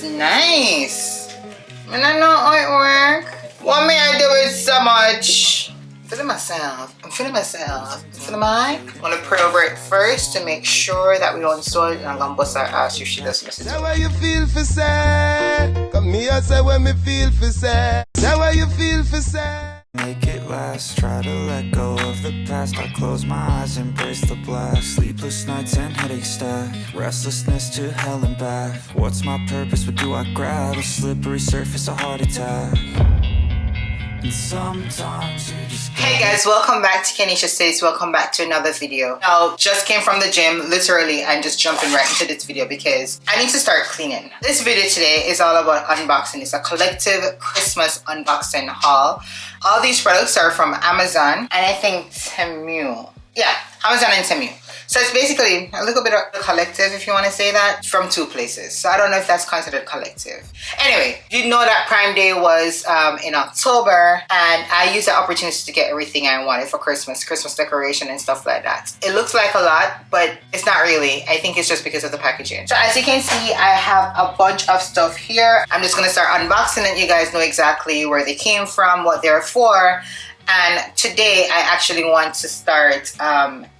is nice. I don't know how it work. What may I do it so much? I'm feeling myself. I'm feeling mine. I'm gonna pray over it first to make sure that we don't soil it, and I'm gonna bust our ass if she does miss it. That's why you feel for sad. Come here, say when me feel for sad. That's why you feel for sad. Make it last, try to let go of the past. I close my eyes, embrace the blast. Sleepless nights and headaches stack, restlessness to hell and back. What's my purpose, what do I grab? A slippery surface, a heart attack. And sometimes you just Hey guys, welcome back to KeneishaSays. Welcome back to another video. Now, just came from the gym, literally, and just jumping right into this video because I need to start cleaning. This video today is all about unboxing. It's a collective Christmas unboxing haul. All these products are from Amazon and I think TEMU. Yeah, Amazon and TEMU. So it's basically a little bit of a collective, if you want to say that, from two places. So I don't know if that's considered collective. Anyway, you know that Prime Day was in October, and I used the opportunity to get everything I wanted for Christmas decoration and stuff like that. It looks like a lot, but it's not really. I think it's just because of the packaging. So as you can see, I have a bunch of stuff here. I'm just gonna start unboxing it. You guys know exactly where they came from, what they're for. And today I actually want to start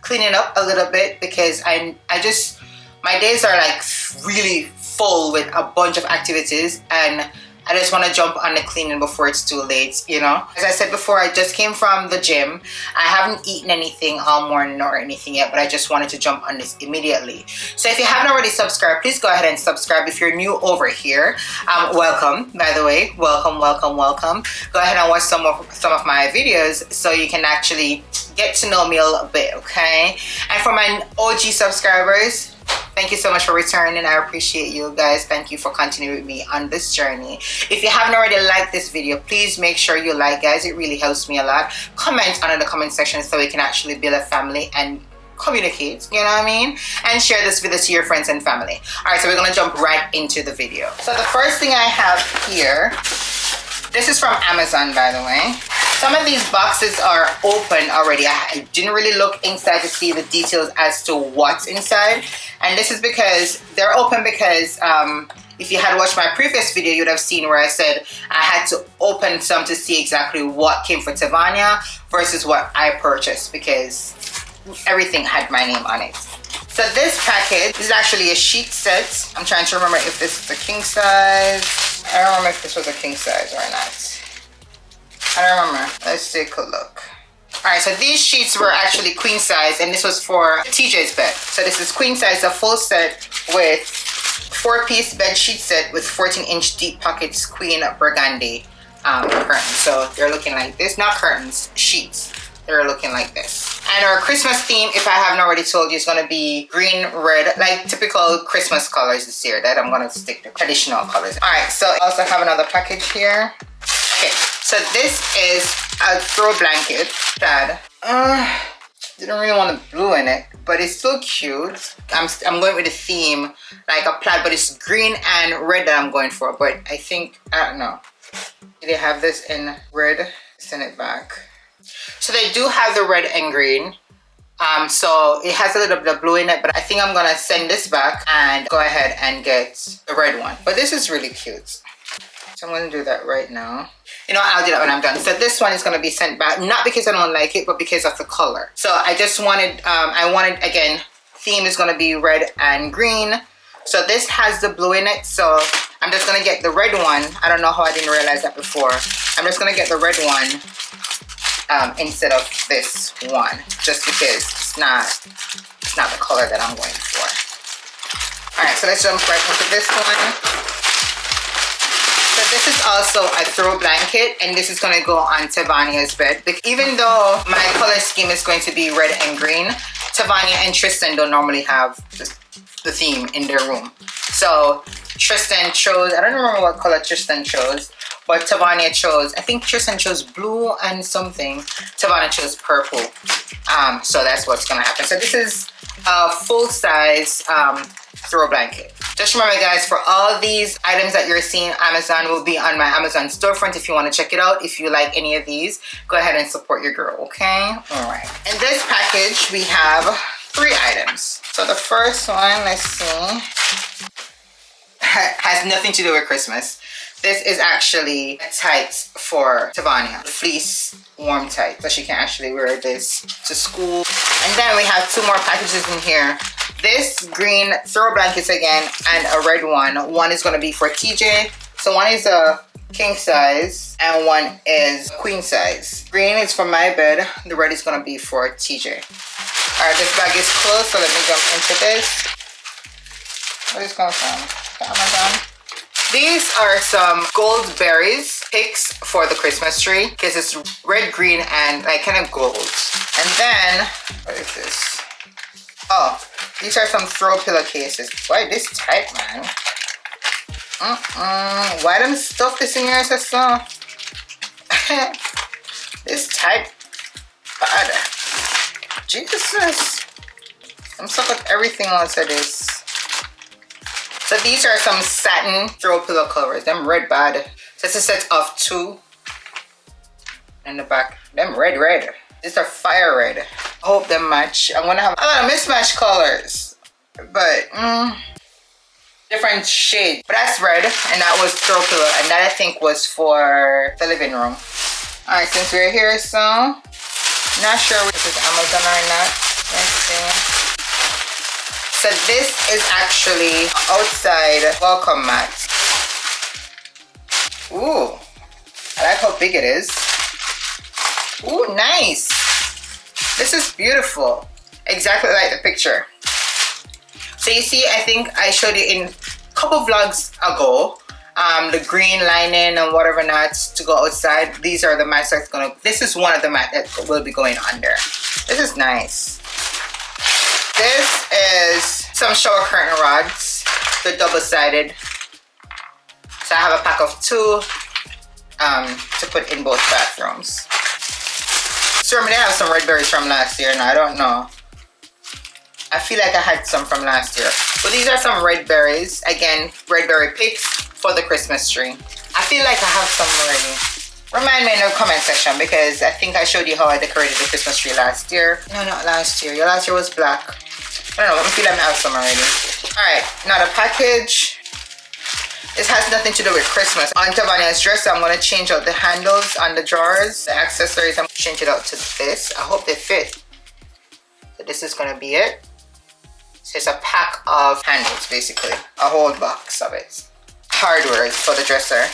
cleaning up a little bit because my days are like really full with a bunch of activities, and I just want to jump on the cleaning before it's too late, you know. As I said before, I just came from the gym. I haven't eaten anything all morning or anything yet, but I just wanted to jump on this immediately. So if you haven't already subscribed, please go ahead and subscribe. If you're new over here, welcome, by the way. Welcome. Go ahead and watch some of my videos so you can actually get to know me a little bit, okay? And for my OG subscribers, thank you so much for returning. I appreciate you guys. Thank you for continuing with me on this journey. If you haven't already liked this video, please make sure you like, guys. It really helps me a lot. Comment under the comment section so we can actually build a family and communicate, you know what I mean? And share this video to your friends and family. All right, so we're gonna jump right into the video. So the first thing I have here, this is from Amazon, by the way. Some of these boxes are open already. I didn't really look inside to see the details as to what's inside. And this is because they're open because if you had watched my previous video, you would have seen where I said I had to open some to see exactly what came for Tavania versus what I purchased because everything had my name on it. So this package is actually a sheet set. I'm trying to remember if this is a king size. I don't remember if this was a king size or not. I don't remember. Let's take a look. Alright, so these sheets were actually queen size, and this was for TJ's bed. So this is queen size, a full set with 4-piece bed sheet set with 14-inch deep pockets queen burgundy curtains. So they're looking like this. Not curtains, sheets. They're looking like this. And our Christmas theme, if I haven't already told you, is going to be green, red, like typical Christmas colors this year. That I'm going to stick to traditional colors. Alright, so I also have another package here. Okay, so this is a throw blanket that didn't really want the blue in it, but it's still cute. I'm going with the theme like a plaid, but it's green and red that I'm going for. But I think, I don't know, do they have this in red? Send it back. So they do have the red and green. So it has a little bit of blue in it, but I think I'm gonna send this back and go ahead and get the red one. But this is really cute. So I'm gonna do that right now. You know, I'll do that when I'm done. So this one is gonna be sent back, not because I don't like it, but because of the color. So I just wanted, again, theme is gonna be red and green. So this has the blue in it, so I'm just gonna get the red one. I don't know how I didn't realize that before. I'm just gonna get the red one instead of this one, just because it's not the color that I'm going for. All right, so let's jump right into this one. So this is also a throw blanket, and this is going to go on Tavania's bed. Even though my color scheme is going to be red and green, Tavania and Tristan don't normally have the theme in their room. So Tristan chose, I don't remember what color Tristan chose, but Tavania chose, I think Tristan chose blue and something. Tavania chose purple. So that's what's going to happen. So this is a full-size throw blanket. Just remember, guys, for all these items that you're seeing, Amazon will be on my Amazon storefront if you want to check it out. If you like any of these, go ahead and support your girl, okay? All right. In this package, we have 3 items. So the first one, let's see. has nothing to do with Christmas. This is actually tights for Tavania, the fleece warm tight, so she can actually wear this to school. And then we have 2 more packages in here. This green throw blankets again, and a red one. One is going to be for TJ. So one is a king size and one is queen size. Green is for my bed. The red is going to be for TJ. All right, this bag is closed, so let me jump into this. Where is this coming from? Amazon. These are some gold berries picks for the Christmas tree because it's red, green, and like kind of gold. And then, what is this? Oh, these are some throw pillowcases. Why this tight, man? Why them stuff this in here, sister? This tight, bad. Jesus, I'm stuck with everything onto this. So these are some satin throw pillow covers. Them red bad. So it's a set of 2. In the back. Them red. These are fire red. I hope them match. I'm gonna have a lot of mismatched colors. But different shades. But that's red. And that was throw pillow. And that I think was for the living room. Alright, since we're here, so not sure if this is Amazon or not. Let's see. So this is actually outside welcome mat. Ooh, I like how big it is. Ooh, nice. This is beautiful. Exactly like the picture. So you see, I think I showed you in a couple vlogs ago, the green lining and whatever nuts to go outside. These are the mats that's gonna, this is one of the mats that will be going under. This is nice. This is some shower curtain rods. They're double-sided. So I have a pack of 2 to put in both bathrooms. So I have some red berries from last year. Now I don't know. I feel like I had some from last year. But these are some red berries. Again, red berry picks for the Christmas tree. I feel like I have some already. Remind me in the comment section because I think I showed you how I decorated the Christmas tree last year. No, not last year. Your last year was black. I don't know. I feel like I have some already. Alright, now the package. This has nothing to do with Christmas. On Tavania's dresser, I'm going to change out the handles on the drawers. The accessories, I'm going to change it out to this. I hope they fit. So this is going to be it. So it's a pack of handles, basically. A whole box of it. Hardware for the dresser.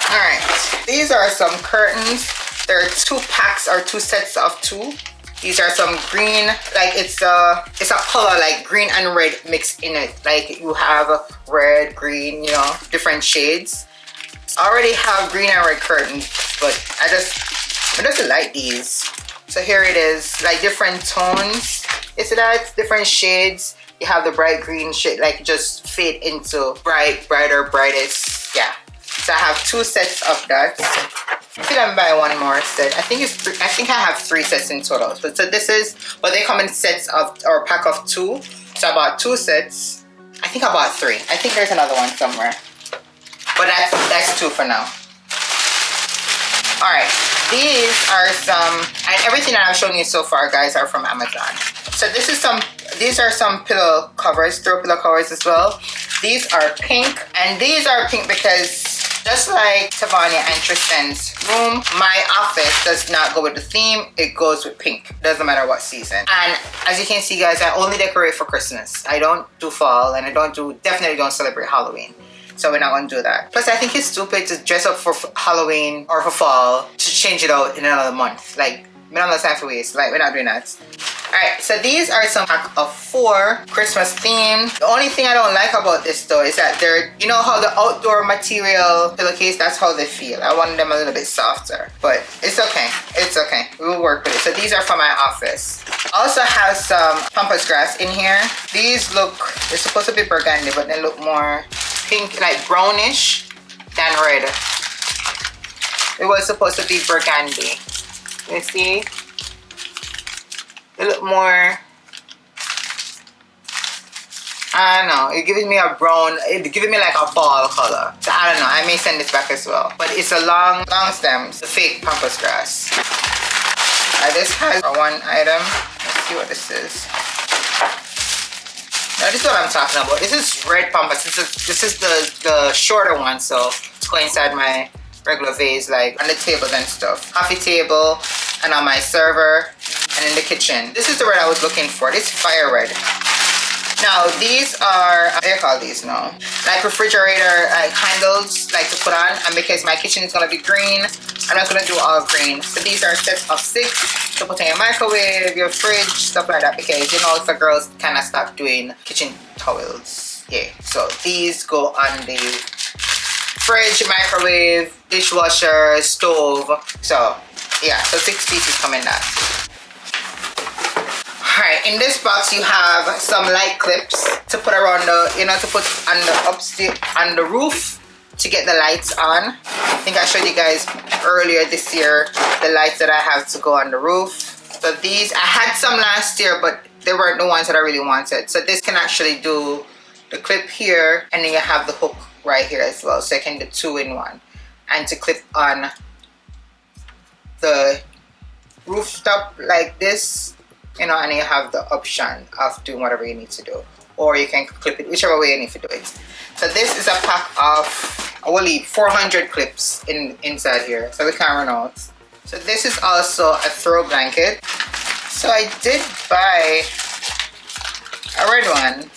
Alright, these are some curtains. There are 2 packs or 2 sets of 2. These are some green, like it's a color like green and red mixed in it. Like you have red, green, you know, different shades. I already have green and red curtains, but I just like these. So here it is, like different tones. You see that? Different shades. You have the bright green shade, like just fade into brighter, brightest. Yeah. So I have 2 sets of that. I feel I'm buying 1 more set. I think I have 3 sets in total. So this is, but they come in sets of, or a pack of 2. So I bought 2 sets. I think I bought 3. I think there's another one somewhere. But that's 2 for now. Alright, these are some, and everything that I've shown you so far, guys, are from Amazon. So these are some pillow covers, throw pillow covers as well. These are pink, and these are pink because just like Tavania and Tristan's room, my office does not go with the theme. It goes with pink. Doesn't matter what season. And as you can see, guys, I only decorate for Christmas. I don't do fall, and I definitely don't celebrate Halloween. So we're not going to do that. Plus, I think it's stupid to dress up for Halloween or for fall to change it out in another month. Like, we don't have time for waste. Like, we're not doing that. Alright, so these are some pack of 4 Christmas themed. The only thing I don't like about this though is that they're, you know how the outdoor material pillowcase, that's how they feel. I wanted them a little bit softer, but it's okay. It's okay. We will work with it. So these are for my office. I also have some pampas grass in here. These look, they're supposed to be burgundy, but they look more pink, like brownish than red. It was supposed to be burgundy. You see? They look more, I don't know, it gives me a brown, it gives me like a fall color. So I don't know, I may send this back as well. But it's a long stem, it's a fake pampas grass. This has 1 item. Let's see what this is. Now this is what I'm talking about. This is red pampas. This is the shorter one, so it's going inside my regular vase, like on the tables and stuff. Coffee table, and on my server, and in the kitchen. This is the red I was looking for. This fire red. Now these are, what do you call these now? Like refrigerator handles, like to put on. And because my kitchen is gonna be green, I'm not gonna do all green. So these are sets of 6 to put in your microwave, your fridge, stuff like that. Because you know, the girls kind of stop doing kitchen towels. Yeah. So these go on the fridge, microwave, dishwasher, stove. So yeah, so 6 pieces come in that. Alright, in this box you have some light clips to put around the, you know, to put on the upstairs, on the roof to get the lights on. I think I showed you guys earlier this year the lights that I have to go on the roof. So these, I had some last year, but they weren't the ones that I really wanted. So this can actually do the clip here, and then you have the hook right here as well. So you can do 2 in 1. And to clip on the rooftop like this, you know, and you have the option of doing whatever you need to do, or you can clip it whichever way you need to do it. So this is a pack of, I will leave 400 clips inside here, so we can't run out. So this is also a throw blanket. So I did buy a red one.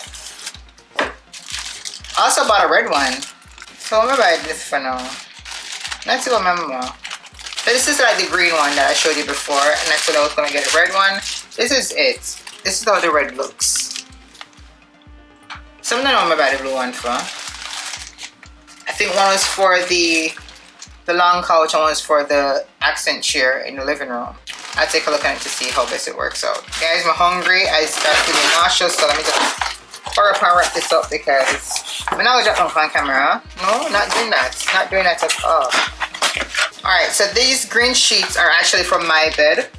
I also bought a red one. So I'm gonna buy this for now. Let's see what my mama. So this is like the green one that I showed you before, and that's what I was gonna get, a red one. This is it. This is how the red looks. Something I don't remember about the blue one for. I think one was for the long couch and one was for the accent chair in the living room. I'll take a look at it to see how best it works out. Guys, I'm hungry. I start feeling nauseous, so let me just hurry up and wrap this up because I'm not going to drop on camera. No, not doing that. Not doing that at all. Alright, so these green sheets are actually from my bed.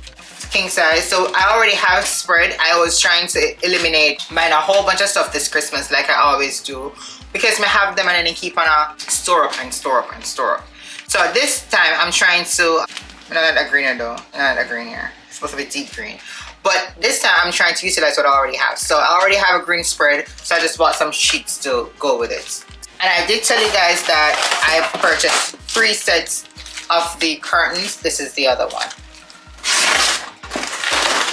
King size. So I already have spread. I was trying to eliminate mine a whole bunch of stuff this Christmas like I always do, because I have them and then they keep on store up and store up and store up. So this time I'm trying to, not that green though, not that green here. It's supposed to be deep green. But this time I'm trying to utilize what I already have. So I already have a green spread, so I just bought some sheets to go with it. And I did tell you guys that I purchased 3 sets of the curtains. This is the other one.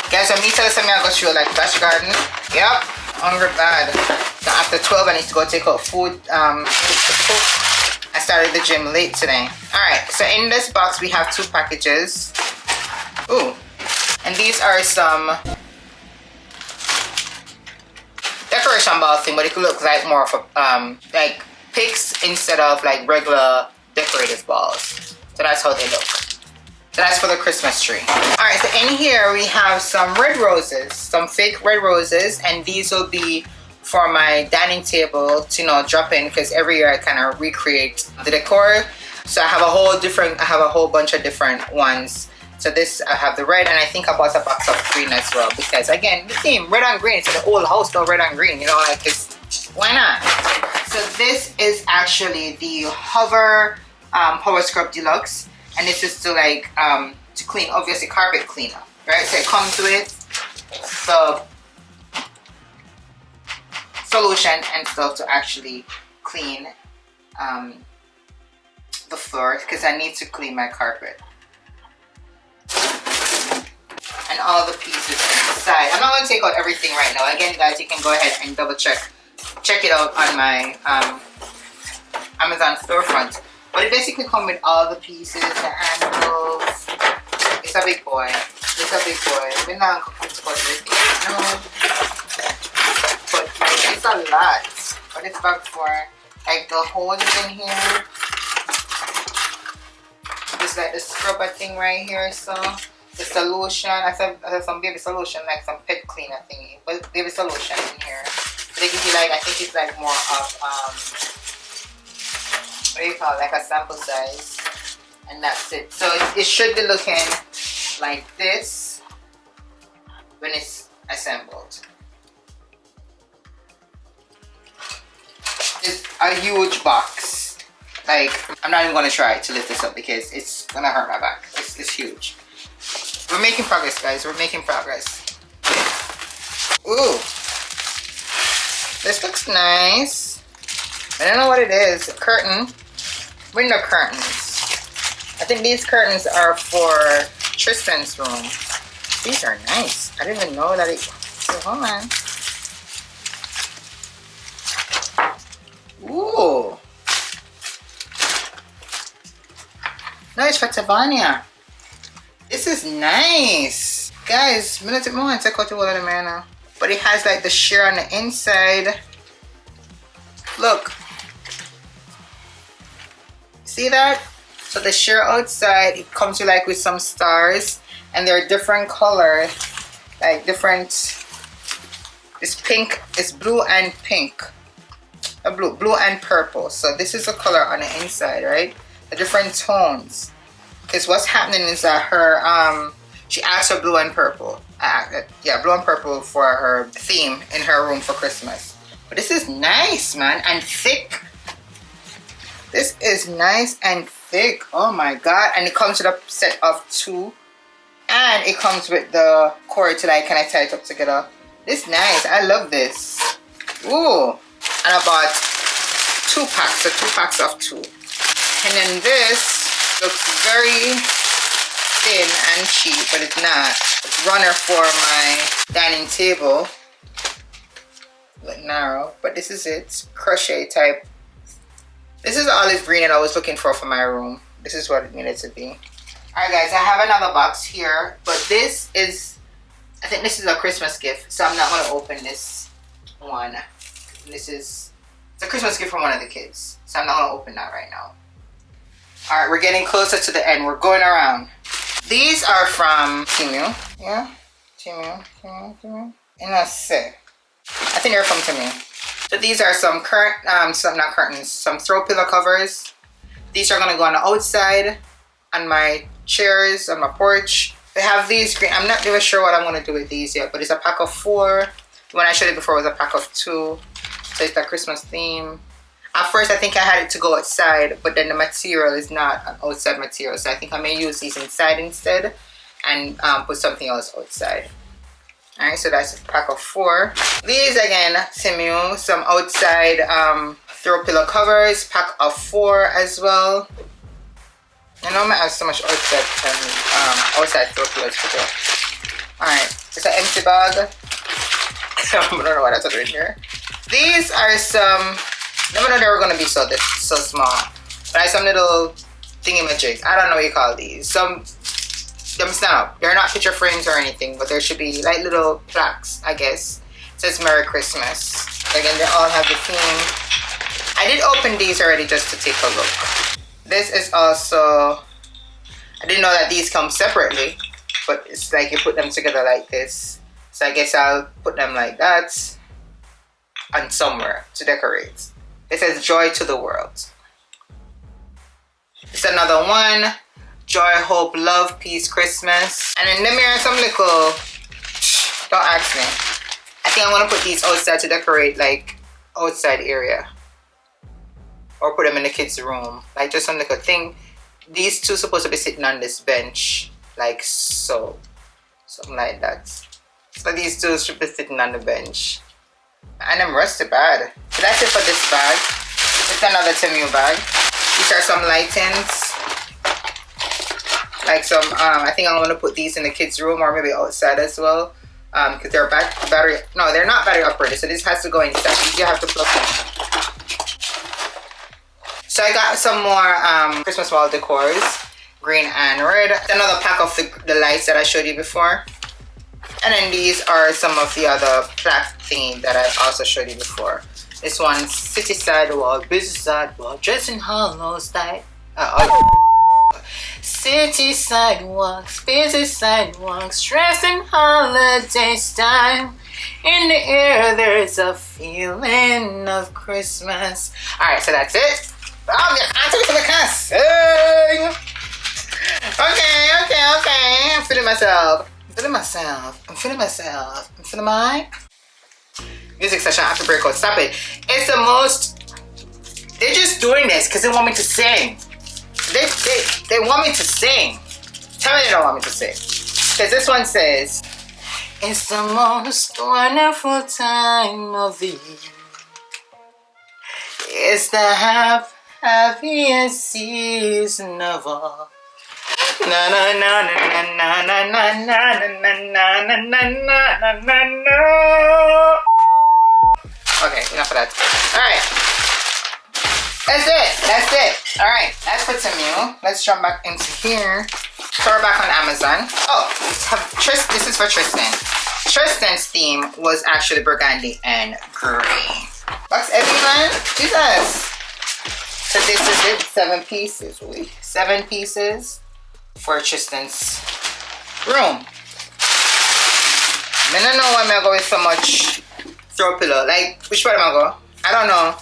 Guys, when me tell us I'm gonna go show like Flash Garden. Yep, hungry bad. So after 12 I need to go take out food to cook. I started the gym late today. Alright, so in this box we have 2 packages. Ooh. And these are some decoration ball thing, but it could look like more of a like picks instead of like regular decorative balls. So that's how they look. So that's for the Christmas tree. Alright, so in here we have some red roses, some fake red roses, and these will be for my dining table to, you know, drop in, because every year I kind of recreate the decor. So I have a whole bunch of different ones. So this, I have the red, and I think I bought a box of green as well, because again, the theme, red and green. It's the old house, though, red and green, you know, like, it's, why not? So this is actually the Hover Power Scrub Deluxe. And this is to like, to clean, obviously carpet cleaner, right? So it comes with the solution and stuff to actually clean the floor, because I need to clean my carpet. And all the pieces inside. I'm not going to take out everything right now. Again, guys, you can go ahead and double check it out on my Amazon storefront. But it basically comes with all the pieces, the handles. It's a big boy. It's a big boy. We're not going to put everything. No. But it's a lot. What it's back for? Like the holes in here. Just like the scrubber thing right here. So the solution. I have some baby solution, like some pet cleaner thingy. But baby solution in here. So they give you like, I think it's like more of what do you call it? Like a sample size, and that's it. So it should be looking like this when it's assembled. It's a huge box. Like, I'm not even gonna try to lift this up because it's gonna hurt my back. It's huge. We're making progress, guys. We're making progress. Ooh. This looks nice. I don't know what it is. Curtain. Window curtains. I think these curtains are for Tristan's room. These are nice. I didn't even know that it... Hold on. Ooh. No, it's for Tavania. This is nice. Guys, I'm gonna take more and take out the wall of the man now. But it has like the sheer on the inside. Look. See that? So the sheer outside, it comes with some stars. And they're different colors. Like different... It's pink. It's blue and pink. Blue and purple. So this is the color on the inside, right? The different tones. Because what's happening is that her she asked for blue and purple. Yeah, blue and purple for her theme in her room for Christmas. But this is nice, man, and thick. This is nice and thick. Oh my god. And it comes with a set of 2. And it comes with the cord to like kind of tie it up together. This is nice. I love this. Ooh. And I bought 2 packs, so 2 packs of 2. And then this looks very thin and cheap, but it's not. It's runner for my dining table. Look narrow, but this is it. Crochet type. This is the olive green that I was looking for my room. This is what it needed to be. Alright guys, I have another box here, but this is, I think this is a Christmas gift, so I'm not going to open this one. This is, it's a Christmas gift from one of the kids, so I'm not going to open that right now. Alright, we're getting closer to the end. We're going around. These are from TEMU. Yeah? TEMU. And let's see. I think they're from TEMU. So these are some not curtains, some throw pillow covers. These are going to go on the outside, on my chairs, on my porch. They have these green. I'm not really sure what I'm going to do with these yet, but it's a pack of 4. The one I showed you before was a pack of 2. So it's the Christmas theme. At first, I think I had it to go outside, but then the material is not an outside material. So I think I may use these inside instead and put something else outside. Alright, so that's a pack of 4. These, again, TEMU, some outside throw pillow covers, pack of 4 as well. I know I have so much outside throw pillows to do. Alright, it's an empty bag. I don't know what else I do in here. These are some... Never know they were going to be so small. But I have some little thingy-majig. I don't know what you call these. Them stand up. They're not picture frames or anything, but there should be like little plaques, I guess. It says Merry Christmas. Again, they all have the theme. I did open these already just to take a look. This is also... I didn't know that these come separately, but it's like you put them together like this. So I guess I'll put them like that and somewhere to decorate. It says Joy to the World. It's another one. Joy, Hope, Love, Peace, Christmas. And then there are some little... Don't ask me. I think I'm going to put these outside to decorate like outside area. Or put them in the kids' room. Like just some little thing. These 2 supposed to be sitting on this bench. Like so. Something like that. So these 2 should be sitting on the bench. And I'm rusty bad. So that's it for this bag. It's another TEMU bag. These are some lightings. Like some, I think I'm going to put these in the kids' room or maybe outside as well. Because they're battery, no, they're not battery operated. So this has to go inside. You have to plug in. So I got some more Christmas wall decors. Green and red. Another pack of the lights that I showed you before. And then these are some of the other plaque theme that I also showed you before. This one's City Sidewalk, Busy Sidewalk, Dressing Hollow Style. City sidewalks, busy sidewalks, dressing holiday style. In the air there's a feeling of Christmas. Alright, so that's it. I'm Okay. I'm feeling myself. I'm feeling my music session after breakout. Stop it. It's the most... They're just doing this because they want me to sing. They want me to sing. Tell me they don't want me to sing. Because this one says, it's the most wonderful time of the year. It's the happiest season of all. Na na na na na na na na na na na na na na. Okay, enough of that. Alright. That's it. Alright, that's for TEMU. Let's jump back into here. Throw back on Amazon. Oh, this is for Tristan. Tristan's theme was actually burgundy and gray. Box everyone. Jesus. So this is it. 7 pieces. 7 pieces for Tristan's room. I don't know why I go with so much throw pillow. Like, which one am I go? I don't know.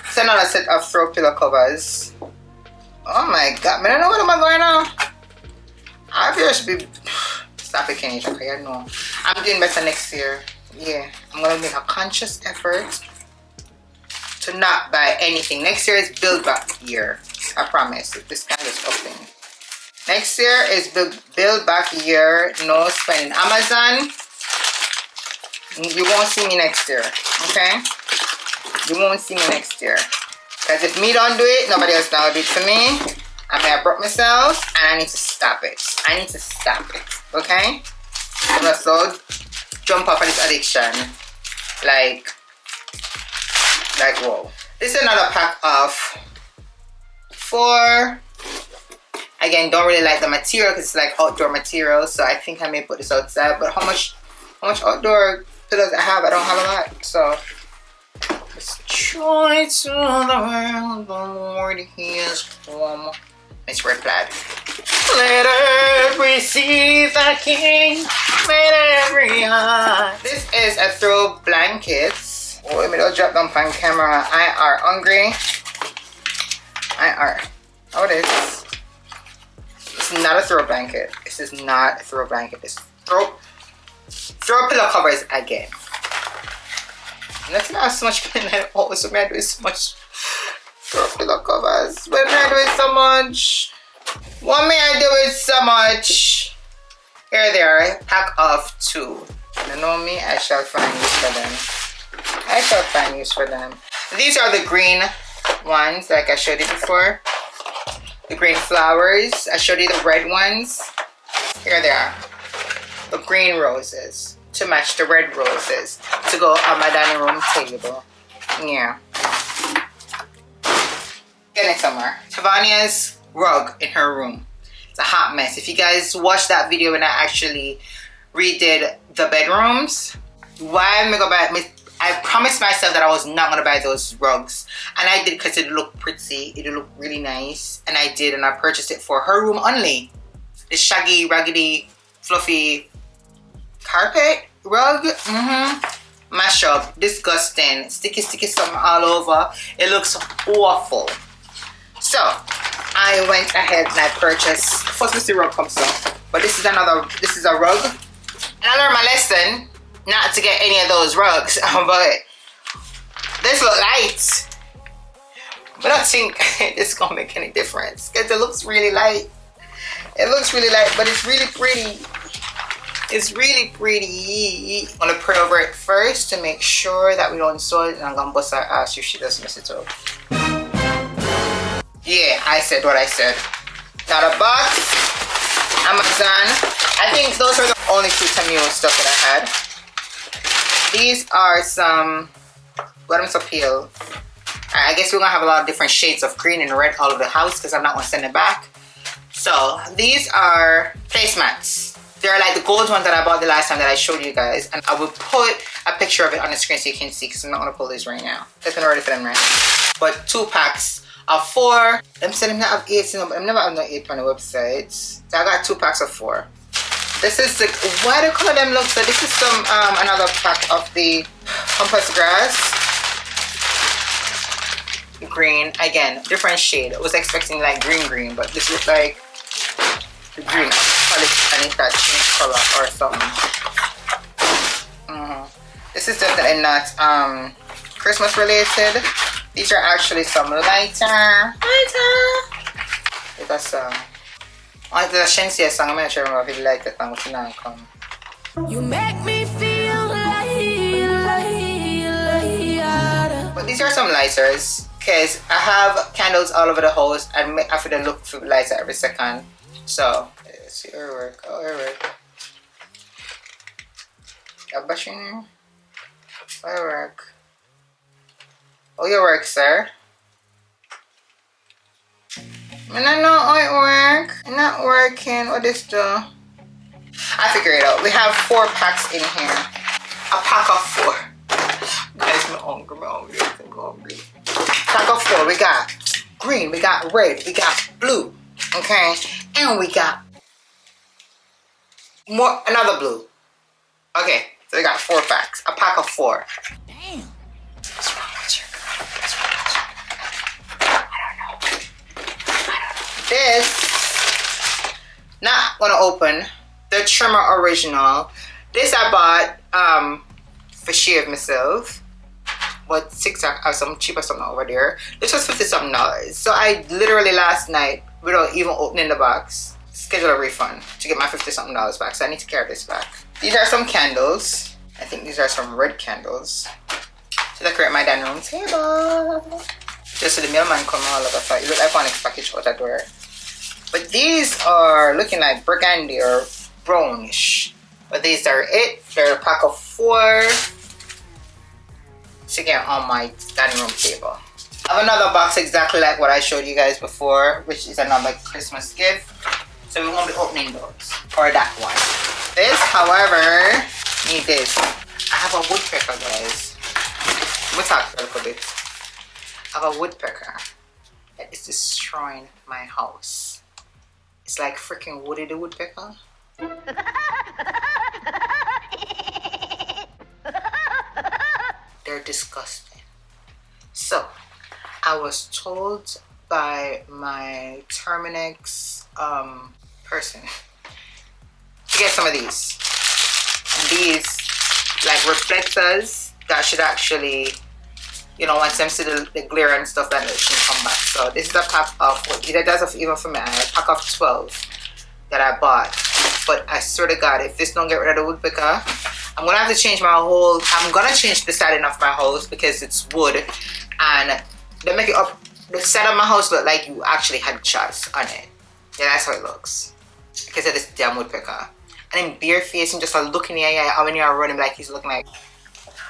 It's another set of throw pillow covers. Oh my god. I don't know what am I going on. I feel I should be... Stop it, Keneisha, because you know. I'm doing better next year. Yeah. I'm going to make a conscious effort to not buy anything. Next year is build back year. I promise. This kind of open. Next year is build back year. No spending. Amazon, you won't see me next year. Okay? You won't see me next year. Because if me don't do it, nobody else now will do it for me. I mean, I broke myself and I need to stop it. I need to stop it. Okay? I'm gonna so jump off of this addiction. Like, whoa. This is another pack of 4. Again, don't really like the material because it's like outdoor material. So I think I may put this outside. But how much outdoor pillows I have? I don't have a lot. So let's joy to the world, the Lord He is home. It's red plaid. Let every see the King, let every heart. This is a throw blanket. Oh, let me don't drop them on camera. I are hungry. Oh, this. It's not a throw blanket. This is not a throw blanket. This throw pillow covers again. That's not so much pain. So me I do so much throw pillow covers. When I do it so much. What may I do it so much? Here they are. Pack of 2. You know me, I shall find use for them. I shall find use for them. These are the green ones, like I showed you before. The green flowers. I showed you the red ones. Here they are. The green roses to match the red roses to go on my dining room table. Yeah. Get it somewhere. Tavania's rug in her room. It's a hot mess. If you guys watched that video when I actually redid the bedrooms, why am I gonna buy it? I promised myself that I was not gonna buy those rugs, and I did because it looked pretty. It looked really nice, and I did, and I purchased it for her room only. This shaggy, raggedy, fluffy carpet rug. Mash up, disgusting, sticky something all over. It looks awful. So I went ahead and I purchased. First, the rug comes up, but this is a rug. And I learned my lesson not to get any of those rugs, but this look light. But I don't think it's gonna make any difference because it looks really light. It looks really light, but it's really pretty. It's really pretty. I'm gonna pray over it first to make sure that we don't soil it, and I'm gonna bust her ass if she does mess it up. Yeah, I said what I said. Got a box, Amazon. I think those are the only 2 TEMU stuff that I had. These are some bottoms appeal. I guess we're gonna have a lot of different shades of green and red all over the house because I'm not gonna send it back. So these are placemats. They're like the gold ones that I bought the last time that I showed you guys, and I will put a picture of it on the screen so you can see because I'm not gonna pull these right now. There's no ready for them right now. But 2 packs of 4. I'm saying I have 8, but I'm never have no 8 on the website. So I got 2 packs of 4. This is the, why do you call them look? So this is some another pack of the Compass Grass green. Again, different shade. I was expecting like green, but this looks like the green. I need that change color or something. This is definitely not Christmas related. These are actually some lighter. Because the Shensia song, I'm not sure if you like that song, which now come. You make me feel like. But these are some lighters. because I have candles all over the house and I have to look for lights every second. So let's see her work. Oh, her work. You're bashing her. Her work. Oh, your work, sir. I don't know how it work. It's not working. What is the? I figure it out. We have 4 packs in here. A pack of 4. Guys, I'm hungry. Pack of 4. We got green. We got red. We got blue. Okay, and we got another blue. Okay, so we got 4 packs. A pack of 4. Damn. What's wrong with you? What's wrong with you? I don't know. This, not gonna open. The trimmer original. This I bought for shave myself. But 6 have some cheaper something over there. This was $50-something. So I literally last night, without even opening the box, scheduled a refund to get my $50-something back. So I need to carry this back. These are some candles. I think these are some red candles to decorate my dining room table. Just so the mailman come all over. So it look like one next package out the door. But these are looking like burgundy or brownish. But these are it. They're a pack of 4 to get on my dining room table. I have another box exactly like what I showed you guys before, which is another Christmas gift. So we won't be opening those. Or that one. This, however, need this. I have a woodpecker, guys. We'll talk a little bit. I have a woodpecker that is destroying my house. It's like freaking Woody the Woodpecker. They're disgusting. So, I was told by my Terminix person to get some of these. And these, like reflectors, that should actually, you know, once them see the glare and stuff, that it should come back. So this is a pack of, it does even for me, a pack of 12 that I bought. But I swear to God, if this don't get rid of the woodpecker, I'm gonna have to change I'm gonna change the siding of my house because it's wood, and they make it up, the side of my house look like you actually had shots on it. Yeah, that's how it looks because of this damn woodpecker. And then bare face and just looking in the eye when you're running, like he's looking like.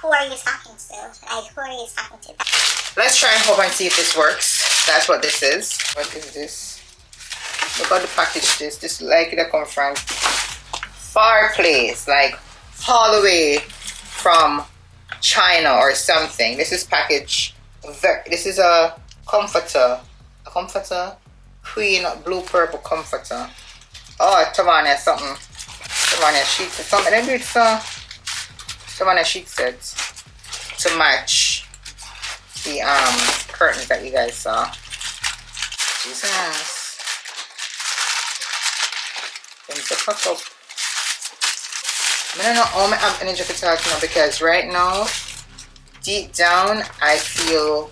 Who are you talking to? Like, who are you talking to? Let's try and hope and see if this works. That's what this is. What is this? Look at the package. This like it come from far place, like all the way from China or something. This is package. This is a comforter. A comforter. Queen blue purple comforter. Oh, Tavania something. Tavania sheets or something. Then do it for Tavania sheet sets to match the curtains that you guys saw. Jesus. Things to pack up. I don't know how I have energy to talk now because right now, deep down, I feel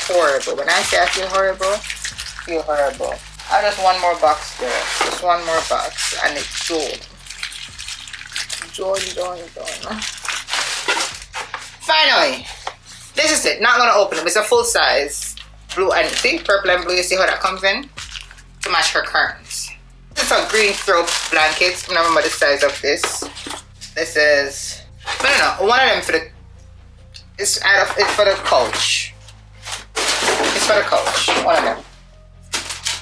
horrible. When I say I feel horrible, I feel horrible. I just one more box there. Just one more box and it's Joel. Joel. Finally, this is it. Not gonna open it. It's a full size blue and see purple and blue. You see how that comes in to match her curtains. This is a green throw blanket. I don't remember the size of this. This is one of them for the. It's for the couch. It's for the couch. One of them.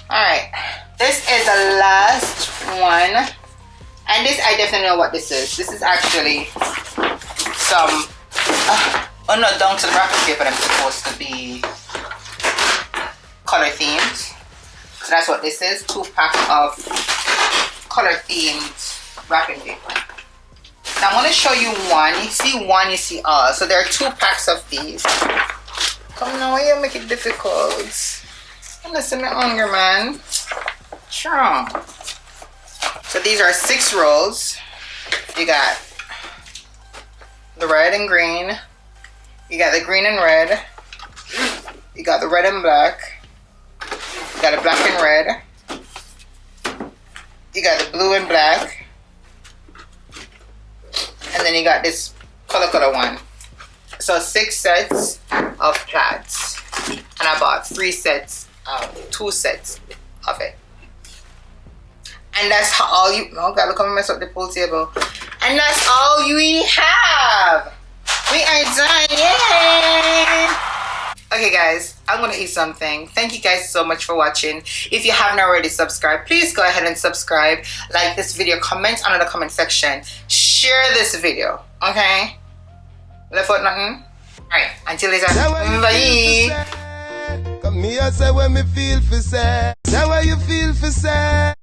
All right. This is the last one, and this I definitely know what this is. This is actually some. Oh no, down to the wrapping paper. I'm supposed to be color themed. So that's what this is. 2-pack of color themed wrapping paper. Now I'm going to show you one. You see one, you see all. So there are 2 packs of these. Come now, you make it difficult. Listen, me hungry, man. Sure. So these are 6 rolls. You got the red and green. You got the green and red. You got the red and black. You got the black and red. You got the blue and black. And then you got this color one. So 6 sets of plaids. and I bought 2 sets of it. And that's how all you, oh god, look how I mess up the pool table. And that's all we have. We are done, yay! Okay guys, I'm gonna eat something. Thank you guys so much for watching. If you haven't already subscribed, please go ahead and subscribe. Like this video, comment under the comment section. Share this video, okay? Left out nothing? Alright, until later, bye! Come here, say what me feel for say. Say what you feel for say.